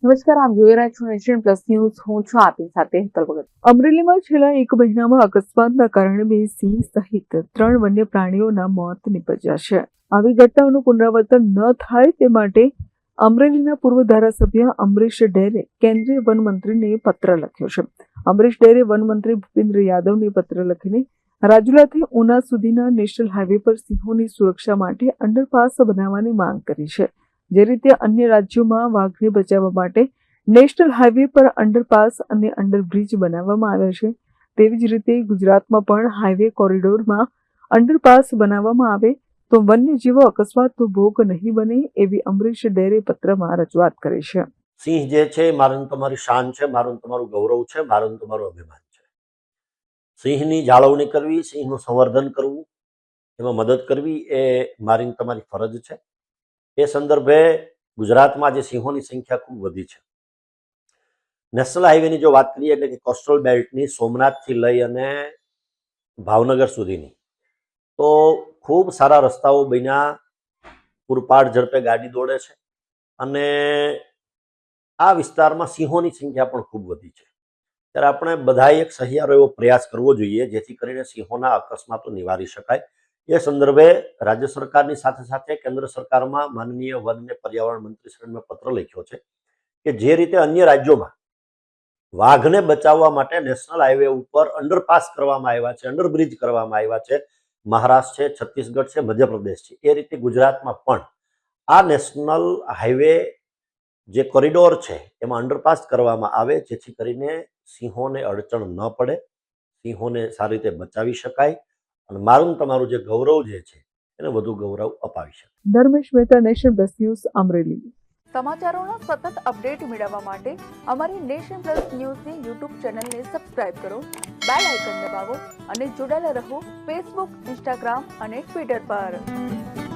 નમસ્કાર, આપ જોઈ રહ્યા છો નેશન પ્લસ ન્યૂઝ. હું છું આપની સાથે હેતલ ભગત. અમરેલીમાં છેલ્લા એક મહિનામાં અકસ્માતના કારણે 2 સિંહ સહિત 3 વન્ય પ્રાણીઓના મોત નિપજ્યા છે. આવી ઘટનાઓનું પુનરાવર્તન ન થાય તે માટે અમરેલીના પૂર્વ ધારાસભ્ય અમરીશ ડેરે કેન્દ્રીય વન મંત્રીને પત્ર લખ્યો છે. અમરીશ ડેરે વન મંત્રી ભૂપેન્દ્ર યાદવને પત્ર લખીને રાજુલાથી ઉના સુધીના નેશનલ હાઈવે પર સિંહોની સુરક્ષા માટે અંડરપાસ બનાવવાની માંગ કરી છે. જે રીતે અન્ય રાજ્યોમાં વાઘને બચાવવા માટે નેશનલ હાઈવે પર અંડરપાસ અને અંડરબ્રિજ બનાવવામાં આવ્યા છે, તેવી જ રીતે ગુજરાતમાં પણ હાઈવે કોરિડોરમાં અંડરપાસ બનાવવામાં આવે તો વન્યજીવો અકસ્માતનો ભોગ નહીં બને એવી અમરીશ ડેરે પત્રમાં રજૂઆત કરી છે. સિંહ જે છે મારું તમારી શાન છે, મારું તમારું ગૌરવ છે, મારું તમારું અભિમાન છે. સિંહની જાળવણી કરવી, સિંહનું સંવર્ધન કરવું, એમાં મદદ કરવી એ મારી તમારી ફરજ છે. એ સંદર્ભે ગુજરાતમાં જે સિંહોની સંખ્યા ખૂબ વધી છે. નેશનલ હાઈવેની જો વાત કરીએ એટલે કે કોસ્ટલ બેલ્ટની સોમનાથથી લઈ અને ભાવનગર સુધીની, તો ખૂબ સારા રસ્તાઓ બન્યા, પૂરપાટ ઝડપે ગાડી દોડે છે અને આ વિસ્તારમાં સિંહોની સંખ્યા પણ ખૂબ વધી છે. ત્યારે આપણે બધાએ એક સહિયારો એવો પ્રયાસ કરવો જોઈએ જેથી કરીને સિંહોના અકસ્માતો નિવારી શકાય. એ સંદર્ભે રાજ્ય સરકારની સાથે સાથે કેન્દ્ર સરકારમાં માનનીય વન અને પર્યાવરણ મંત્રીશ્રીને પત્ર લખ્યો છે કે જે રીતે અન્ય રાજ્યોમાં વાઘને બચાવવા માટે નેશનલ હાઈવે ઉપર અંડરપાસ કરવામાં આવ્યા છે, અંડરબ્રિજ કરવામાં આવ્યા છે, મહારાષ્ટ્ર છે, છત્તીસગઢ છે, મધ્યપ્રદેશ છે, એ રીતે ગુજરાતમાં પણ આ નેશનલ હાઈવે જે કોરિડોર છે એમાં અંડરપાસ કરવામાં આવે જેથી કરીને સિંહોને અડચણ ન પડે, સિંહોને સારી રીતે બચાવી શકાય અને મારું તમારું જે ગૌરવ જે છે એને વધુ ગૌરવ અપાવી શકે. Dharmesh Mehta, nation plus news, Amreli. સમાચારોનો સતત અપડેટ મેળવવા માટે અમારી નેશન પ્લસ ન્યૂઝની યુટ્યુબ ચેનલને સબસ્ક્રાઇબ કરો, બેલ આઇકન દબાવો અને જોડાયેલા રહો ફેસબુક, ઇન્સ્ટાગ્રામ અને ટ્વિટર પર.